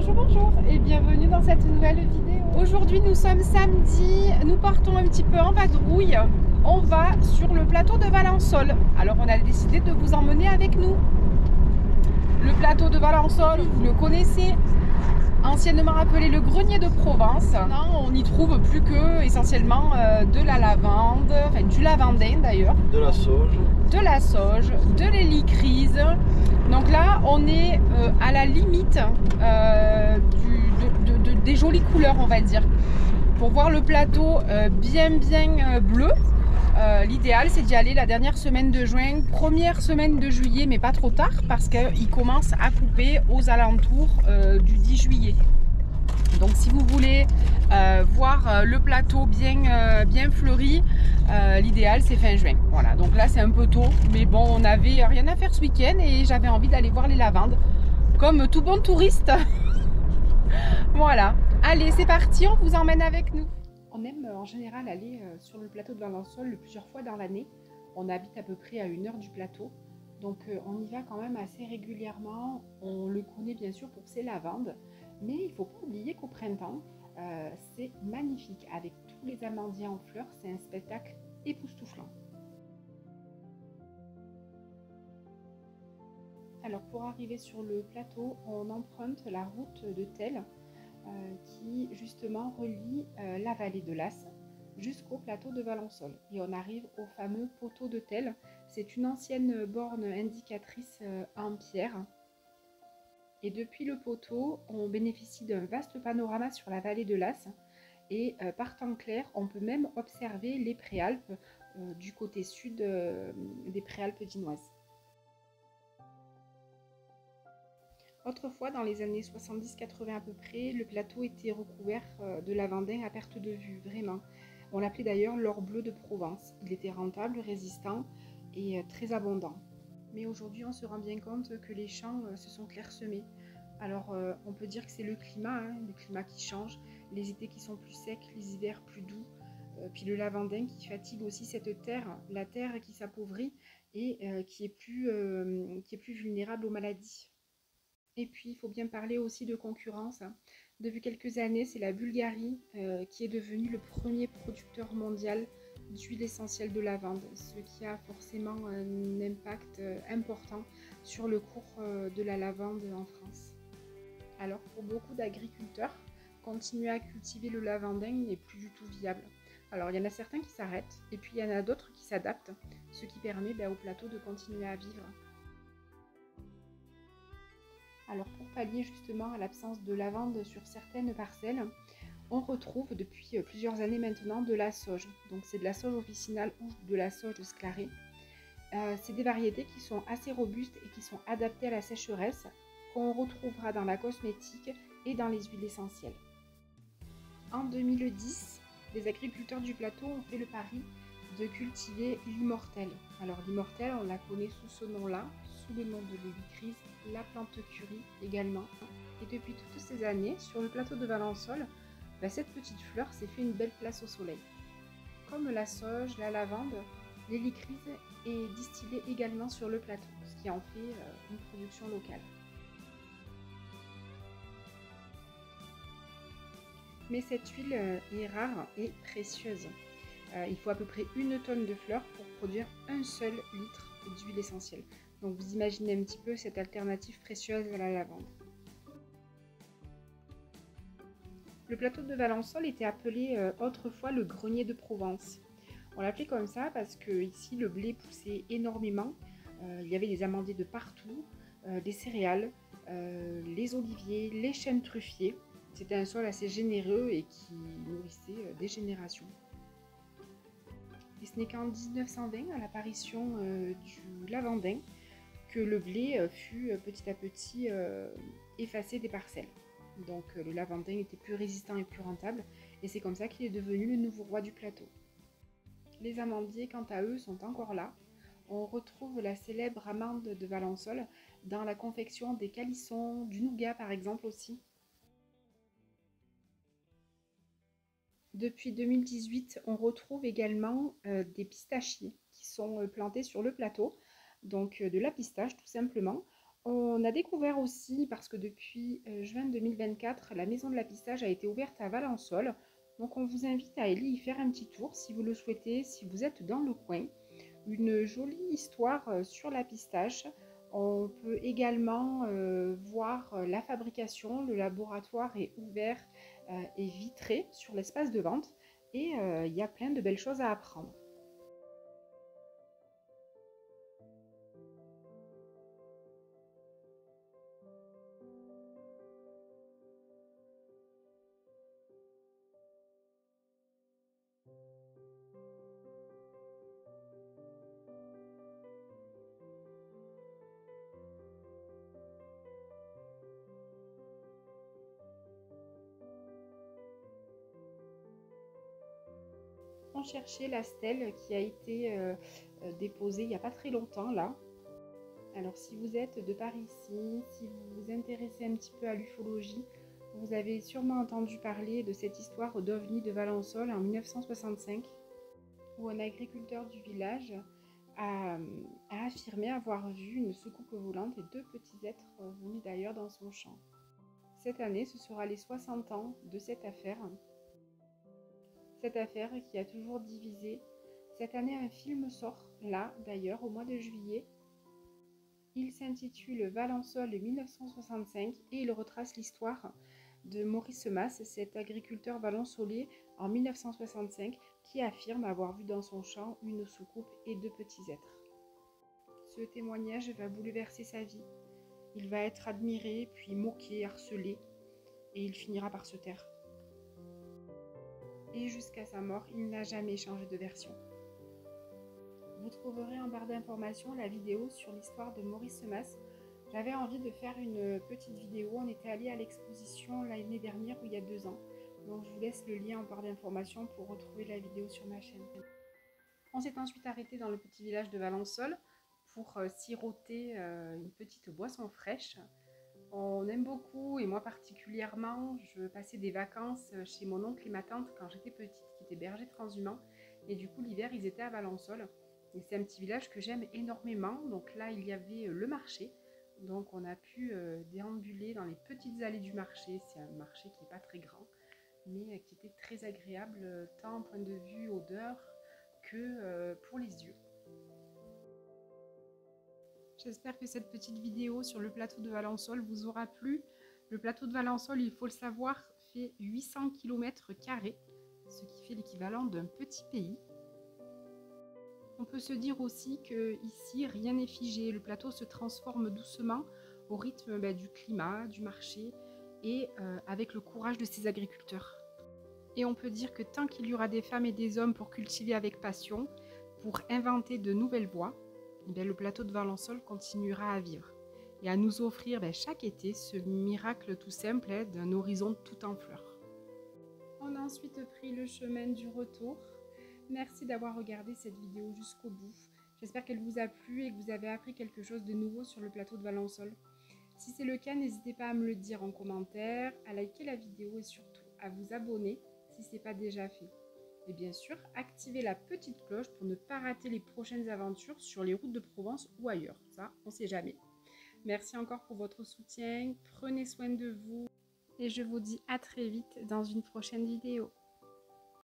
Bonjour, bonjour et bienvenue dans cette nouvelle vidéo. Aujourd'hui nous sommes samedi, nous partons un petit peu en vadrouille. On va sur le plateau de Valensole. Alors on a décidé de vous emmener avec nous. Le plateau de Valensole, vous le connaissez, anciennement appelé le grenier de Provence. Non, on n'y trouve plus que essentiellement de la lavande, enfin du lavandin d'ailleurs. De la sauge. De la sauge, de l'hélicryse. Donc là, on est à la limite des jolies couleurs, on va dire. Pour voir le plateau bien bleu, l'idéal c'est d'y aller la dernière semaine de juin, première semaine de juillet, mais pas trop tard parce qu'il commence à couper aux alentours du 10 juillet. Donc si vous voulez voir le plateau bien fleuri, l'idéal c'est fin juin. Voilà, donc là c'est un peu tôt, mais bon, on n'avait rien à faire ce week-end et j'avais envie d'aller voir les lavandes, comme tout bon touriste. Voilà, allez c'est parti, on vous emmène avec nous. On aime en général aller sur le plateau de Valensole plusieurs fois dans l'année. On habite à peu près à 1 heure du plateau, donc on y va quand même assez régulièrement. On le connaît bien sûr pour ses lavandes. Mais il ne faut pas oublier qu'au printemps, c'est magnifique. Avec tous les amandiers en fleurs, c'est un spectacle époustouflant. Alors pour arriver sur le plateau, on emprunte la route de Telle qui justement relie la vallée de l'As jusqu'au plateau de Valensole. Et on arrive au fameux poteau de Telle. C'est une ancienne borne indicatrice en pierre. Et depuis le poteau, on bénéficie d'un vaste panorama sur la vallée de l'As. Et par temps clair, on peut même observer les Préalpes du côté sud des Préalpes dinoises. Autrefois, dans les années 70-80 à peu près, le plateau était recouvert de lavandin à perte de vue, vraiment. On l'appelait d'ailleurs l'or bleu de Provence. Il était rentable, résistant et très abondant. Mais aujourd'hui, on se rend bien compte que les champs se sont clairsemés. Alors, on peut dire que c'est le climat qui change, les étés qui sont plus secs, les hivers plus doux, puis le lavandin qui fatigue aussi cette terre, la terre qui s'appauvrit et qui est plus vulnérable aux maladies. Et puis, il faut bien parler aussi de concurrence. Depuis quelques années, c'est la Bulgarie qui est devenue le premier producteur mondial d'huile essentielle de lavande, ce qui a forcément un impact important sur le cours de la lavande en France. Alors pour beaucoup d'agriculteurs, continuer à cultiver le lavandin n'est plus du tout viable. Alors il y en a certains qui s'arrêtent et puis il y en a d'autres qui s'adaptent, ce qui permet au plateau de continuer à vivre. Alors pour pallier justement à l'absence de lavande sur certaines parcelles, on retrouve depuis plusieurs années maintenant de la sauge. Donc c'est de la sauge officinale ou de la sauge sclarée. C'est des variétés qui sont assez robustes et qui sont adaptées à la sécheresse, qu'on retrouvera dans la cosmétique et dans les huiles essentielles. En 2010, les agriculteurs du plateau ont fait le pari de cultiver l'immortelle. Alors l'immortelle, on la connaît sous ce nom-là, sous le nom de l'hélicryse, la plante curry également. Et depuis toutes ces années, sur le plateau de Valensole, cette petite fleur s'est fait une belle place au soleil. Comme la sauge, la lavande, l'hélicryse est distillée également sur le plateau, ce qui en fait une production locale. Mais cette huile est rare et précieuse. Il faut à peu près 1 tonne de fleurs pour produire un seul litre d'huile essentielle. Donc vous imaginez un petit peu cette alternative précieuse à la lavande. Le plateau de Valensole était appelé autrefois le grenier de Provence. On l'appelait comme ça parce que ici le blé poussait énormément. Il y avait des amandiers de partout, des céréales, les oliviers, les chênes truffiers. C'était un sol assez généreux et qui nourrissait des générations. Et ce n'est qu'en 1920, à l'apparition du lavandin, que le blé fut petit à petit effacé des parcelles. Donc le lavandin était plus résistant et plus rentable, et c'est comme ça qu'il est devenu le nouveau roi du plateau. Les amandiers, quant à eux, sont encore là. On retrouve la célèbre amande de Valensole dans la confection des calissons, du nougat par exemple aussi. Depuis 2018, on retrouve également des pistachiers qui sont plantés sur le plateau, donc de la pistache tout simplement. On a découvert aussi, parce que depuis juin 2024, la maison de l'apistage a été ouverte à Valençol. Donc on vous invite à aller y faire un petit tour si vous le souhaitez, si vous êtes dans le coin. Une jolie histoire sur l'apistage. On peut également voir la fabrication. Le laboratoire est ouvert et vitré sur l'espace de vente. Et il y a plein de belles choses à apprendre. On cherchait la stèle qui a été déposée il n'y a pas très longtemps là. Alors si vous êtes de par ici, si vous vous intéressez un petit peu à l'ufologie, vous avez sûrement entendu parler de cette histoire d'OVNI de Valençol en 1965, où un agriculteur du village a, a affirmé avoir vu une soucoupe volante et deux petits êtres venus d'ailleurs dans son champ. Cette année, ce sera les 60 ans de cette affaire. Cette affaire qui a toujours divisé. Cette année, un film sort, là d'ailleurs, au mois de juillet. Il s'intitule Valençol 1965 et il retrace l'histoire de Maurice Mas, cet agriculteur valençolais en 1965 qui affirme avoir vu dans son champ une soucoupe et deux petits êtres. Ce témoignage va bouleverser sa vie. Il va être admiré, puis moqué, harcelé, et il finira par se taire. Et jusqu'à sa mort, il n'a jamais changé de version. Vous trouverez en barre d'informations la vidéo sur l'histoire de Maurice Mas. J'avais envie de faire une petite vidéo. On était allé à l'exposition l'année dernière ou il y a 2 ans. Donc je vous laisse le lien en barre d'informations pour retrouver la vidéo sur ma chaîne. On s'est ensuite arrêté dans le petit village de Valençol pour siroter une petite boisson fraîche. On aime beaucoup, et moi particulièrement, je passais des vacances chez mon oncle et ma tante quand j'étais petite, qui étaient bergers transhumants. Et du coup, l'hiver, ils étaient à Valençol. Et c'est un petit village que j'aime énormément. Donc là, il y avait le marché. Donc on a pu déambuler dans les petites allées du marché. C'est un marché qui n'est pas très grand, mais qui était très agréable, tant au point de vue odeur que pour les yeux. J'espère que cette petite vidéo sur le plateau de Valençol vous aura plu. Le plateau de Valençol, il faut le savoir, fait 800 km², ce qui fait l'équivalent d'un petit pays. On peut se dire aussi qu'ici, rien n'est figé. Le plateau se transforme doucement au rythme du climat, du marché et avec le courage de ses agriculteurs. Et on peut dire que tant qu'il y aura des femmes et des hommes pour cultiver avec passion, pour inventer de nouvelles voies, le plateau de Valençol continuera à vivre et à nous offrir chaque été ce miracle tout simple d'un horizon tout en fleurs. On a ensuite pris le chemin du retour. Merci d'avoir regardé cette vidéo jusqu'au bout. J'espère qu'elle vous a plu et que vous avez appris quelque chose de nouveau sur le plateau de Valençol. Si c'est le cas, n'hésitez pas à me le dire en commentaire, à liker la vidéo et surtout à vous abonner si ce n'est pas déjà fait. Et bien sûr, activez la petite cloche pour ne pas rater les prochaines aventures sur les routes de Provence ou ailleurs. Ça, on ne sait jamais. Merci encore pour votre soutien. Prenez soin de vous. Et je vous dis à très vite dans une prochaine vidéo.